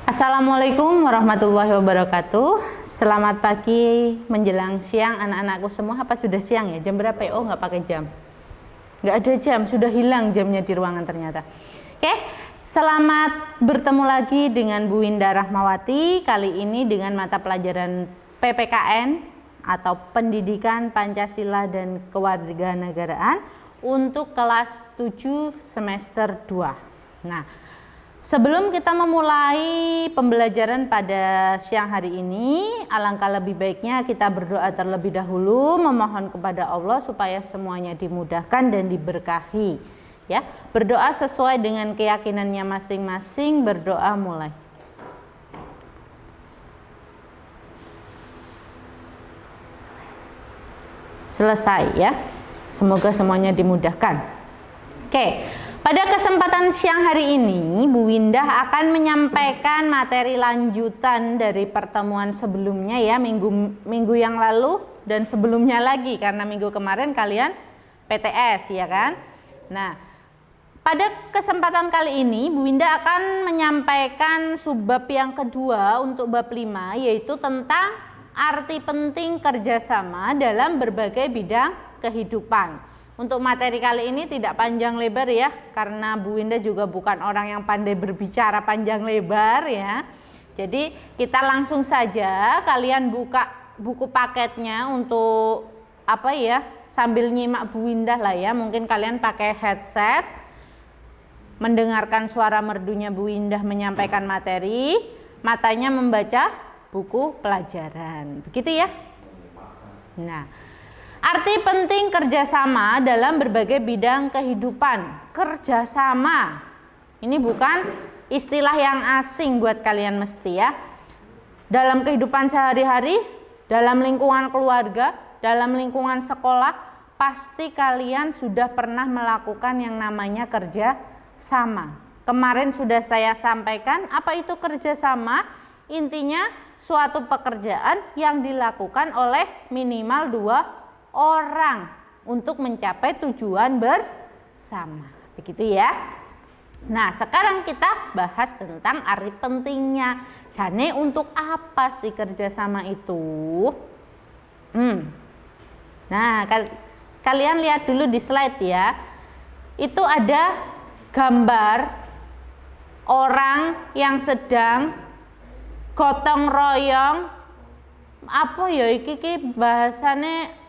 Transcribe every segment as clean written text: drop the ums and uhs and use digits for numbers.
Assalamualaikum warahmatullahi wabarakatuh. Selamat pagi menjelang siang anak-anakku semua. Apa sudah siang ya? Jam berapa ya? Oh, nggak pakai jam. Nggak ada jam, sudah hilang jamnya di ruangan ternyata. Oke, selamat bertemu lagi dengan Bu Winda Rahmawati. Kali ini dengan mata pelajaran PPKN atau Pendidikan Pancasila dan Kewarganegaraan untuk kelas 7 semester 2. Nah, sebelum kita memulai pembelajaran pada siang hari ini, alangkah lebih baiknya kita berdoa terlebih dahulu, memohon kepada Allah supaya semuanya dimudahkan dan diberkahi. Ya, berdoa sesuai dengan keyakinannya masing-masing. Berdoa mulai. Selesai ya. Semoga semuanya dimudahkan. Oke. Pada kesempatan siang hari ini, Bu Winda akan menyampaikan materi lanjutan dari pertemuan sebelumnya ya, minggu yang lalu dan sebelumnya lagi, karena minggu kemarin kalian PTS ya kan. Nah, pada kesempatan kali ini Bu Winda akan menyampaikan subbab yang kedua untuk bab 5, yaitu tentang arti penting kerjasama dalam berbagai bidang kehidupan. Untuk materi kali ini tidak panjang lebar ya, karena Bu Winda juga bukan orang yang pandai berbicara panjang lebar ya. Jadi kita langsung saja, kalian buka buku paketnya untuk apa ya, sambil nyimak Bu Winda lah ya. Mungkin kalian pakai headset, mendengarkan suara merdunya Bu Winda menyampaikan materi, matanya membaca buku pelajaran. Begitu ya. Nah, arti penting kerjasama dalam berbagai bidang kehidupan. Kerjasama ini bukan istilah yang asing buat kalian mesti ya. Dalam kehidupan sehari-hari, dalam lingkungan keluarga, dalam lingkungan sekolah, pasti kalian sudah pernah melakukan yang namanya kerjasama. Kemarin sudah saya sampaikan apa itu kerjasama. Intinya suatu pekerjaan yang dilakukan oleh minimal 2 orang untuk mencapai tujuan bersama. Begitu ya. Nah, sekarang kita bahas tentang arti pentingnya. Jane untuk apa sih kerjasama itu? Nah, kalian lihat dulu di slide ya. Itu ada gambar orang yang sedang gotong royong. Apa ya iki bahasane?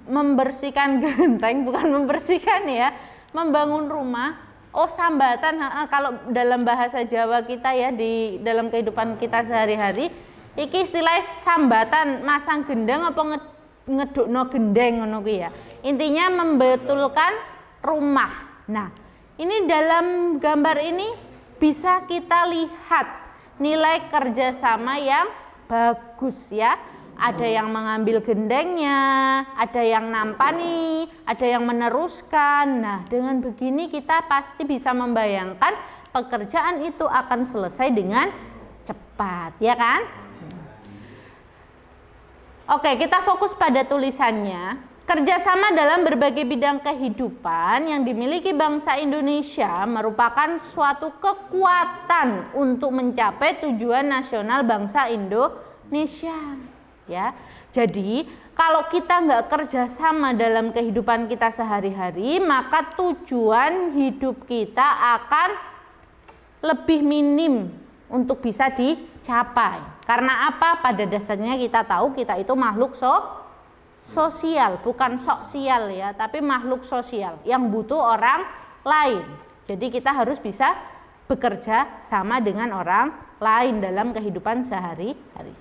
Membersihkan genteng, bukan membersihkan ya, membangun rumah. Oh, sambatan. Kalau dalam bahasa Jawa kita ya, di dalam kehidupan kita sehari-hari iki istilah sambatan, masang gendeng apa ngedukno gendeng ngono kuwi ya. Intinya membetulkan rumah. Nah, ini dalam gambar ini bisa kita lihat nilai kerjasama yang bagus ya. Ada yang mengambil gendengnya, ada yang nampani, ada yang meneruskan. Nah, dengan begini kita pasti bisa membayangkan pekerjaan itu akan selesai dengan cepat, ya kan? Oke, kita fokus pada tulisannya. Kerjasama dalam berbagai bidang kehidupan yang dimiliki bangsa Indonesia merupakan suatu kekuatan untuk mencapai tujuan nasional bangsa Indonesia. Ya, jadi kalau kita nggak kerjasama dalam kehidupan kita sehari-hari, maka tujuan hidup kita akan lebih minim untuk bisa dicapai. Karena apa? Pada dasarnya kita tahu kita itu makhluk sosial, bukan sosial ya, tapi makhluk sosial yang butuh orang lain. Jadi kita harus bisa bekerja sama dengan orang lain dalam kehidupan sehari-hari.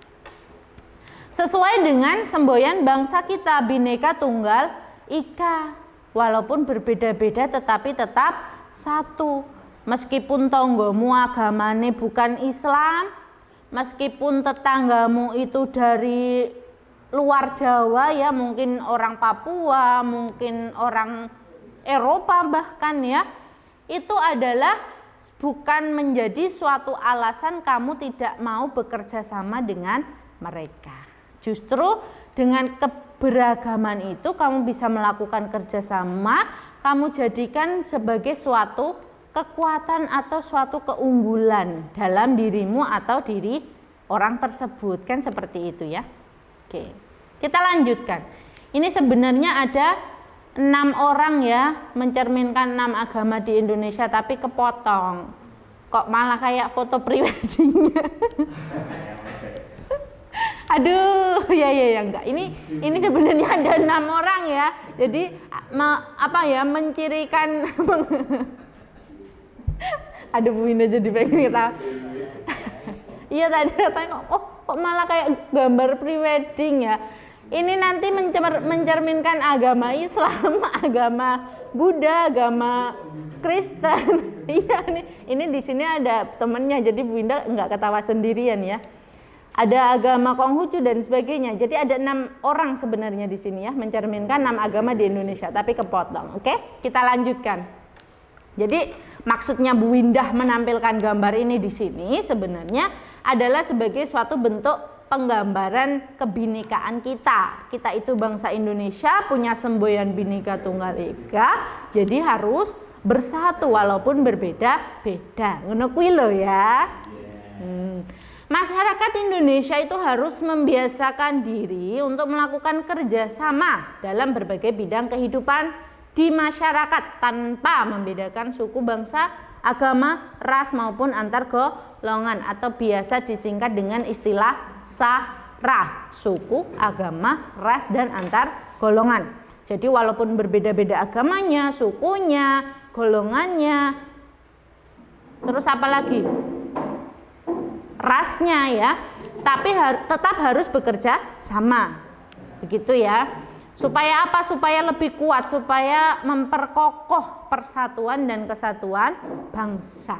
Sesuai dengan semboyan bangsa kita, Bhinneka Tunggal Ika. Walaupun berbeda-beda tetapi tetap satu. Meskipun tonggomu agamane bukan Islam, meskipun tetanggamu itu dari luar Jawa ya, mungkin orang Papua, mungkin orang Eropa bahkan ya, itu adalah bukan menjadi suatu alasan kamu tidak mau bekerja sama dengan mereka. Justru dengan keberagaman itu kamu bisa melakukan kerjasama, kamu jadikan sebagai suatu kekuatan atau suatu keunggulan dalam dirimu atau diri orang tersebut, kan seperti itu ya. Oke, kita lanjutkan. Ini sebenarnya ada 6 orang ya, mencerminkan 6 agama di Indonesia, tapi kepotong. Kok malah kayak foto preweddingnya. Aduh, ya enggak. Ini sebenarnya ada 6 orang ya. Jadi mencirikan Aduh, Bu Indah jadi pengen kita. Iya tadi katanya kok malah kayak gambar prewedding ya. Ini nanti mencerminkan agama Islam, agama Buddha, agama Kristen. Iya ini di sini ada temennya, jadi Bu Indah nggak ketawa sendirian ya. Ada agama Konghucu dan sebagainya. Jadi ada 6 orang sebenarnya di sini ya, mencerminkan 6 agama di Indonesia, tapi kepotong. Oke, kita lanjutkan. Jadi maksudnya Bu Indah menampilkan gambar ini di sini sebenarnya adalah sebagai suatu bentuk penggambaran kebinekaan kita. Kita itu bangsa Indonesia, punya semboyan Bhinneka Tunggal Ika, jadi harus bersatu walaupun berbeda-beda. Ngono kuwi lho ya. Masyarakat Indonesia itu harus membiasakan diri untuk melakukan kerjasama dalam berbagai bidang kehidupan di masyarakat tanpa membedakan suku, bangsa, agama, ras maupun antar golongan, atau biasa disingkat dengan istilah SARA, suku, agama, ras, dan antar golongan. Jadi walaupun berbeda-beda agamanya, sukunya, golongannya, terus apa lagi? Rasnya ya, tapi tetap harus bekerja sama. Begitu ya. Supaya apa? Supaya lebih kuat, supaya memperkokoh persatuan dan kesatuan bangsa.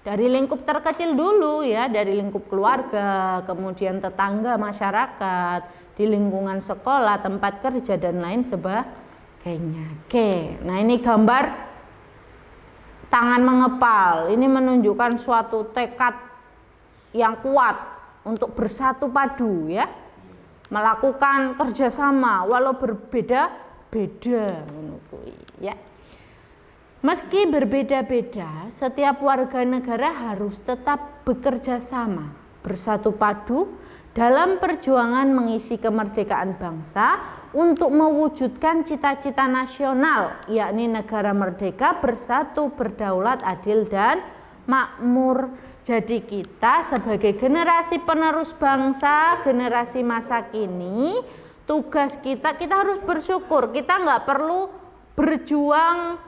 Dari lingkup terkecil dulu ya, dari lingkup keluarga, kemudian tetangga, masyarakat, di lingkungan sekolah, tempat kerja, dan lain sebagainya. Oke, nah ini gambar tangan mengepal. Ini menunjukkan suatu tekad yang kuat untuk bersatu padu ya, melakukan kerjasama walau berbeda-beda ya. Meski berbeda-beda, setiap warga negara harus tetap bekerja sama, bersatu padu dalam perjuangan mengisi kemerdekaan bangsa untuk mewujudkan cita-cita nasional, yakni negara merdeka, bersatu, berdaulat, adil, dan makmur. Jadi kita sebagai generasi penerus bangsa, generasi masa kini, tugas kita harus bersyukur. Kita nggak perlu berjuang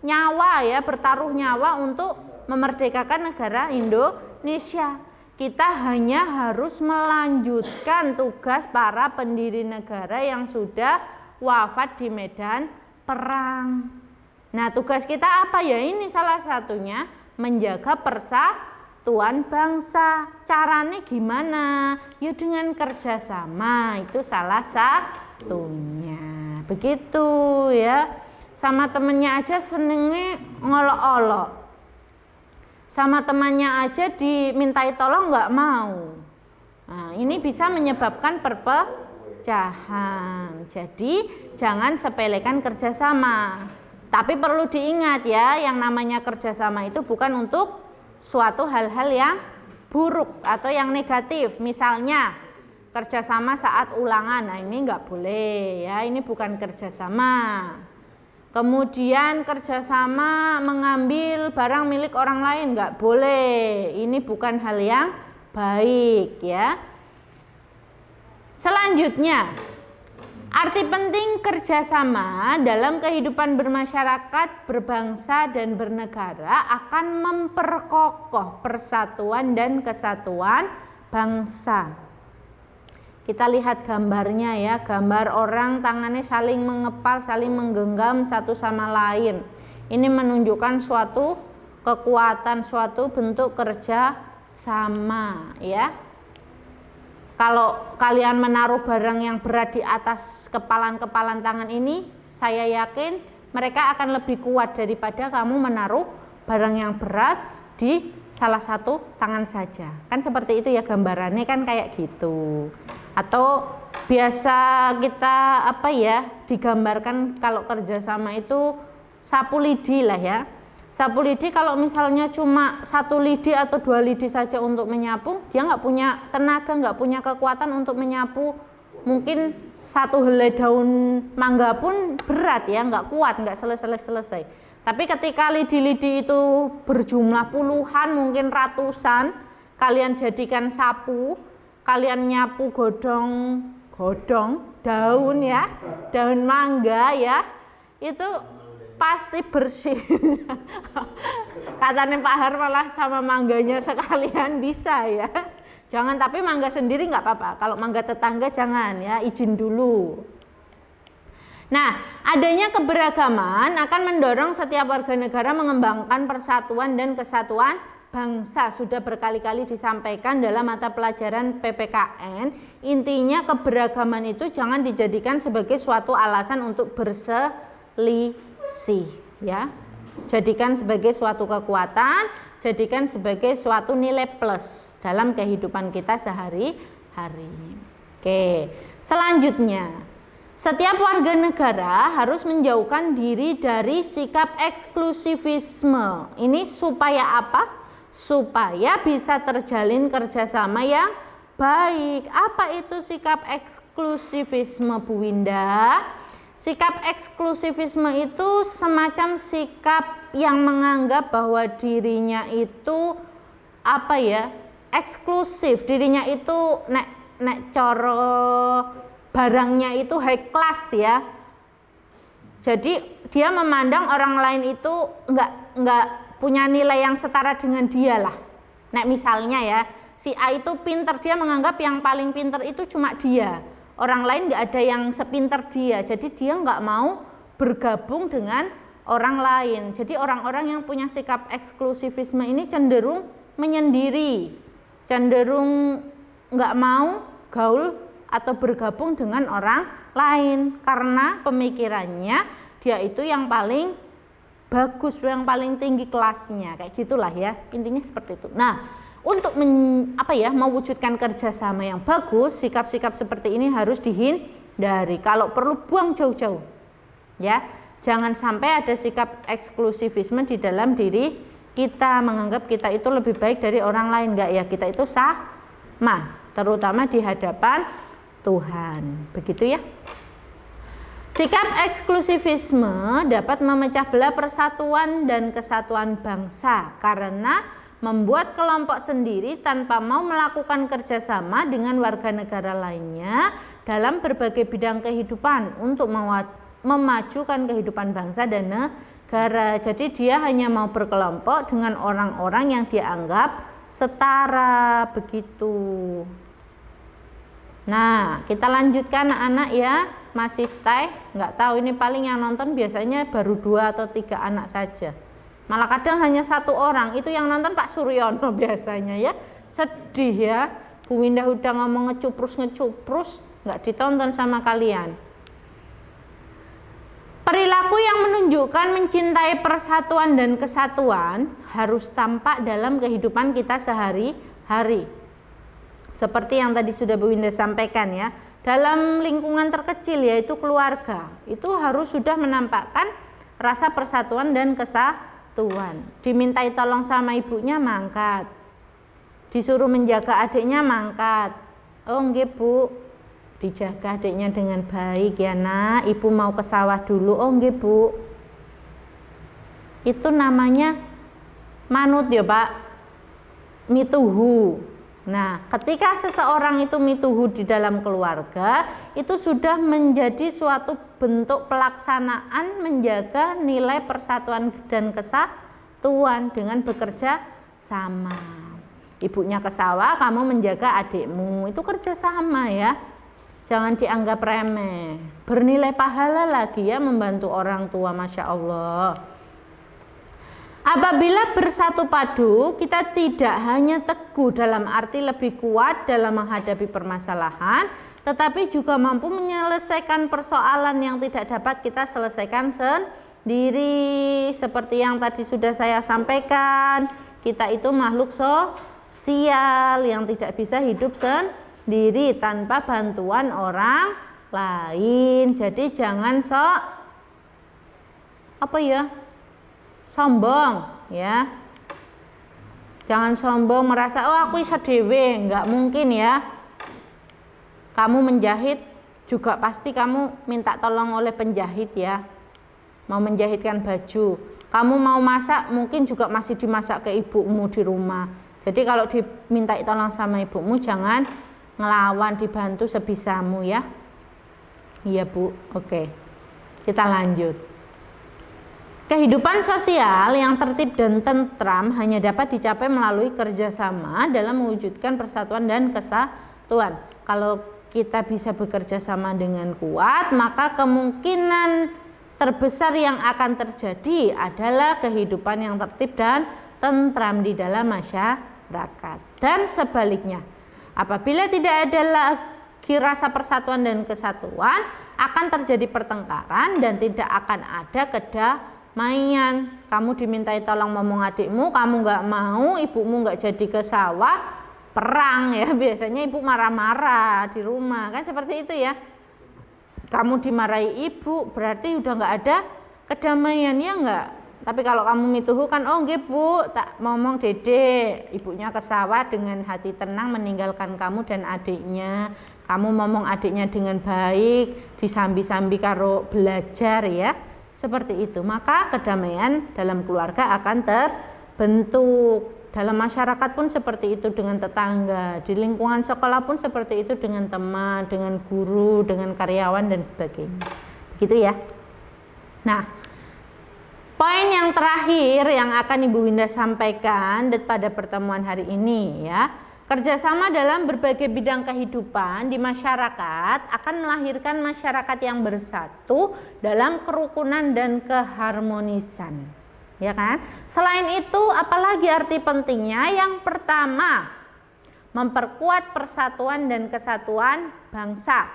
nyawa ya, bertaruh nyawa untuk memerdekakan negara Indonesia. Kita hanya harus melanjutkan tugas para pendiri negara yang sudah wafat di medan perang. Nah, tugas kita apa ya? Ini salah satunya menjaga persatuan bangsa. Caranya gimana? Ya dengan kerjasama, itu salah satunya. Begitu ya. Sama temennya aja senengnya ngolok-olok, sama temannya aja dimintai tolong nggak mau. Nah, ini bisa menyebabkan perpecahan. Jadi jangan sepelekan kerjasama. Tapi perlu diingat ya, yang namanya kerjasama itu bukan untuk suatu hal-hal yang buruk atau yang negatif. Misalnya kerjasama saat ulangan, nah ini nggak boleh ya, ini bukan kerjasama. Kemudian kerjasama mengambil barang milik orang lain, nggak boleh. Ini bukan hal yang baik ya. Selanjutnya, arti penting kerjasama dalam kehidupan bermasyarakat, berbangsa, dan bernegara akan memperkokoh persatuan dan kesatuan bangsa. Kita lihat gambarnya ya, gambar orang tangannya saling mengepal, saling menggenggam satu sama lain. Ini menunjukkan suatu kekuatan, suatu bentuk kerja sama ya. Kalau kalian menaruh barang yang berat di atas kepalan-kepalan tangan ini, saya yakin mereka akan lebih kuat daripada kamu menaruh barang yang berat di salah satu tangan saja. Kan seperti itu ya gambarannya, kan kayak gitu. Atau biasa kita digambarkan kalau kerjasama itu sapu lidi lah ya. Sapu lidi kalau misalnya cuma 1 lidi atau 2 lidi saja untuk menyapu, dia nggak punya tenaga, nggak punya kekuatan untuk menyapu. Mungkin 1 helai daun mangga pun berat ya, nggak kuat, nggak selesai. Tapi ketika lidi-lidi itu berjumlah puluhan, mungkin ratusan, kalian jadikan sapu, kalian nyapu godong daun ya, daun mangga ya, itu pasti bersih. Katanya Pak Har malah sama mangganya sekalian bisa ya. Jangan, tapi mangga sendiri nggak apa-apa. Kalau mangga tetangga jangan ya, izin dulu. Nah, adanya keberagaman akan mendorong setiap warga negara mengembangkan persatuan dan kesatuan bangsa. Sudah berkali-kali disampaikan dalam mata pelajaran PPKN. Intinya keberagaman itu jangan dijadikan sebagai suatu alasan untuk berselisih ya. Jadikan sebagai suatu kekuatan, jadikan sebagai suatu nilai plus dalam kehidupan kita sehari-hari. Oke, selanjutnya, setiap warga negara harus menjauhkan diri dari sikap eksklusivisme. Ini supaya apa? Supaya bisa terjalin kerjasama yang baik. Apa itu sikap eksklusivisme, Bu Winda? Sikap eksklusivisme itu semacam sikap yang menganggap bahwa dirinya itu apa ya? Eksklusif. Dirinya itu nek coro barangnya itu high class ya. Jadi dia memandang orang lain itu enggak punya nilai yang setara dengan dia lah. Nek misalnya ya, si A itu pinter, dia menganggap yang paling pinter itu cuma dia. Orang lain nggak ada yang sepinter dia, jadi dia nggak mau bergabung dengan orang lain. Jadi orang-orang yang punya sikap eksklusivisme ini cenderung menyendiri, cenderung nggak mau gaul atau bergabung dengan orang lain karena pemikirannya dia itu yang paling bagus, yang paling tinggi kelasnya, kayak gitulah ya, intinya seperti itu. Nah, untuk mewujudkan kerjasama yang bagus, sikap-sikap seperti ini harus dihindari. Kalau perlu buang jauh-jauh, ya. Jangan sampai ada sikap eksklusivisme di dalam diri kita, menganggap kita itu lebih baik dari orang lain. Enggak ya, kita itu sama, terutama di hadapan Tuhan. Begitu ya. Sikap eksklusivisme dapat memecah belah persatuan dan kesatuan bangsa karena membuat kelompok sendiri tanpa mau melakukan kerjasama dengan warga negara lainnya dalam berbagai bidang kehidupan untuk memajukan kehidupan bangsa dan negara. Jadi dia hanya mau berkelompok dengan orang-orang yang dianggap setara, begitu. Nah, kita lanjutkan anak-anak ya. Masih stay, nggak tahu ini paling yang nonton biasanya baru 2 atau 3 anak saja. Malah kadang hanya 1 orang, itu yang nonton Pak Suryono biasanya ya. Sedih ya, Bu Winda udah ngomong ngecuprus, nggak ditonton sama kalian. Perilaku yang menunjukkan mencintai persatuan dan kesatuan harus tampak dalam kehidupan kita sehari-hari. Seperti yang tadi sudah Bu Winda sampaikan ya, dalam lingkungan terkecil yaitu keluarga, itu harus sudah menampakkan rasa persatuan dan kesatuan. Dimintai tolong sama ibunya mangkat, disuruh menjaga adiknya mangkat. Oh nggih Bu, dijaga adiknya dengan baik ya nak, ibu mau ke sawah dulu. Oh nggih Bu. Itu namanya manut ya Pak, mituhu. Nah, ketika seseorang itu mituhu di dalam keluarga, itu sudah menjadi suatu bentuk pelaksanaan menjaga nilai persatuan dan kesatuan dengan bekerja sama. Ibunya ke sawah, kamu menjaga adikmu, itu kerja sama ya. Jangan dianggap remeh, bernilai pahala lagi ya membantu orang tua, Masya Allah. Apabila bersatu padu, kita tidak hanya teguh dalam arti lebih kuat dalam menghadapi permasalahan, tetapi juga mampu menyelesaikan persoalan yang tidak dapat kita selesaikan sendiri. Seperti yang tadi sudah saya sampaikan, kita itu makhluk sosial yang tidak bisa hidup sendiri tanpa bantuan orang lain. Jadi jangan apa ya? Sombong, ya. Jangan sombong merasa oh aku bisa dewe, nggak mungkin ya. Kamu menjahit juga pasti kamu minta tolong oleh penjahit ya. Mau menjahitkan baju, kamu mau masak mungkin juga masih dimasak ke ibumu di rumah. Jadi kalau diminta tolong sama ibumu jangan ngelawan, dibantu sebisamu ya. Iya Bu, oke. Kita lanjut. Kehidupan sosial yang tertib dan tentram hanya dapat dicapai melalui kerjasama dalam mewujudkan persatuan dan kesatuan. Kalau kita bisa bekerja sama dengan kuat, maka kemungkinan terbesar yang akan terjadi adalah kehidupan yang tertib dan tentram di dalam masyarakat. Dan sebaliknya, apabila tidak ada lagi rasa persatuan dan kesatuan, akan terjadi pertengkaran dan tidak akan ada kedamaian. Kamu dimintai tolong ngomong adikmu, kamu nggak mau, ibumu nggak jadi ke sawah, perang ya. Biasanya ibu marah-marah di rumah kan seperti itu ya. Kamu dimarahi ibu berarti udah nggak ada kedamaian ya nggak. Tapi kalau kamu mituhu kan oh nggih Bu, tak ngomong dede, ibunya ke sawah dengan hati tenang meninggalkan kamu dan adiknya. Kamu ngomong adiknya dengan baik, disambi-sambi karo belajar ya. Seperti itu, maka kedamaian dalam keluarga akan terbentuk. Dalam masyarakat pun seperti itu dengan tetangga, di lingkungan sekolah pun seperti itu dengan teman, dengan guru, dengan karyawan dan sebagainya. Begitu ya. Nah, poin yang terakhir yang akan Ibu Winda sampaikan pada pertemuan hari ini ya. Kerjasama dalam berbagai bidang kehidupan di masyarakat akan melahirkan masyarakat yang bersatu dalam kerukunan dan keharmonisan, ya kan? Selain itu, apalagi arti pentingnya? Yang pertama, memperkuat persatuan dan kesatuan bangsa.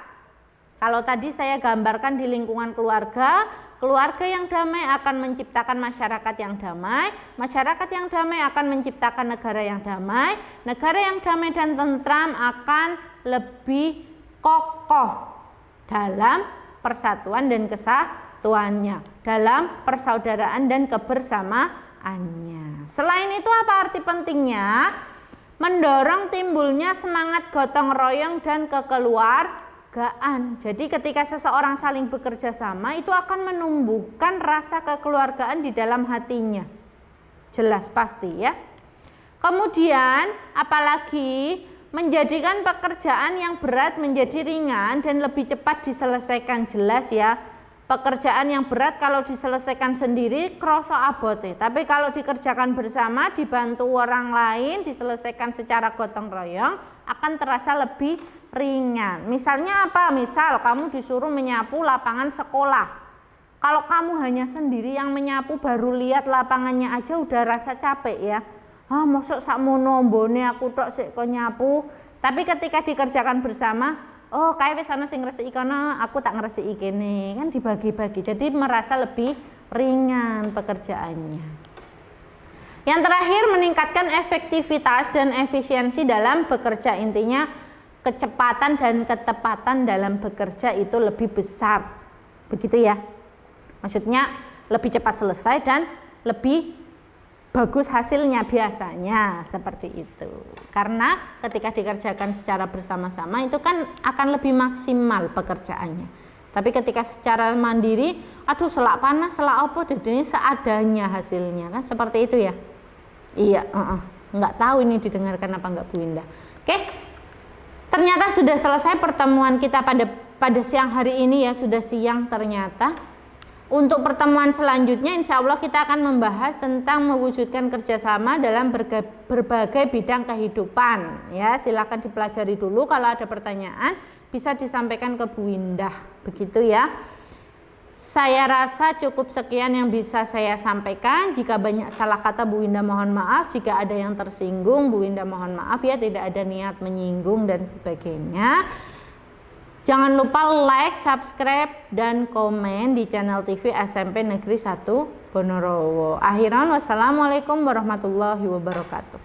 Kalau tadi saya gambarkan di lingkungan keluarga, keluarga yang damai akan menciptakan masyarakat yang damai, masyarakat yang damai akan menciptakan negara yang damai, negara yang damai dan tentram akan lebih kokoh dalam persatuan dan kesatuannya, dalam persaudaraan dan kebersamaannya. Selain itu apa arti pentingnya? Mendorong timbulnya semangat gotong royong dan kekeluargaan. Jadi ketika seseorang saling bekerja sama itu akan menumbuhkan rasa kekeluargaan di dalam hatinya. Jelas pasti ya. Kemudian apalagi menjadikan pekerjaan yang berat menjadi ringan dan lebih cepat diselesaikan. Jelas ya. Pekerjaan yang berat kalau diselesaikan sendiri kroso abote. Tapi kalau dikerjakan bersama, dibantu orang lain, diselesaikan secara gotong royong akan terasa lebih ringan. Misalnya apa? Misal kamu disuruh menyapu lapangan sekolah. Kalau kamu hanya sendiri yang menyapu, baru lihat lapangannya aja udah rasa capek ya. Mosok sakmono mbone aku tok sik kok nyapu. Tapi ketika dikerjakan bersama, oh kayak wis ana sing ngresiki kono, aku tak ngresiki kene. Kan dibagi-bagi. Jadi merasa lebih ringan pekerjaannya. Yang terakhir, meningkatkan efektivitas dan efisiensi dalam bekerja. Intinya kecepatan dan ketepatan dalam bekerja itu lebih besar. Begitu ya. Maksudnya lebih cepat selesai dan lebih bagus hasilnya biasanya seperti itu. Karena ketika dikerjakan secara bersama-sama itu kan akan lebih maksimal pekerjaannya. Tapi ketika secara mandiri, aduh selak panas, selak apa, ini seadanya hasilnya kan seperti itu ya. Iya, nggak tahu ini didengarkan apa enggak Bu Winda. Oke, ternyata sudah selesai pertemuan kita pada siang hari ini ya, sudah siang ternyata. Untuk pertemuan selanjutnya insya Allah kita akan membahas tentang mewujudkan kerjasama dalam berbagai bidang kehidupan ya. Silakan dipelajari dulu, kalau ada pertanyaan bisa disampaikan ke Bu Winda, begitu ya. Saya rasa cukup sekian yang bisa saya sampaikan. Jika banyak salah kata Bu Winda mohon maaf, jika ada yang tersinggung Bu Winda mohon maaf ya, tidak ada niat menyinggung dan sebagainya. Jangan lupa like, subscribe, dan komen di channel TV SMP Negeri 1 Ponorogo. Akhiran wassalamualaikum warahmatullahi wabarakatuh.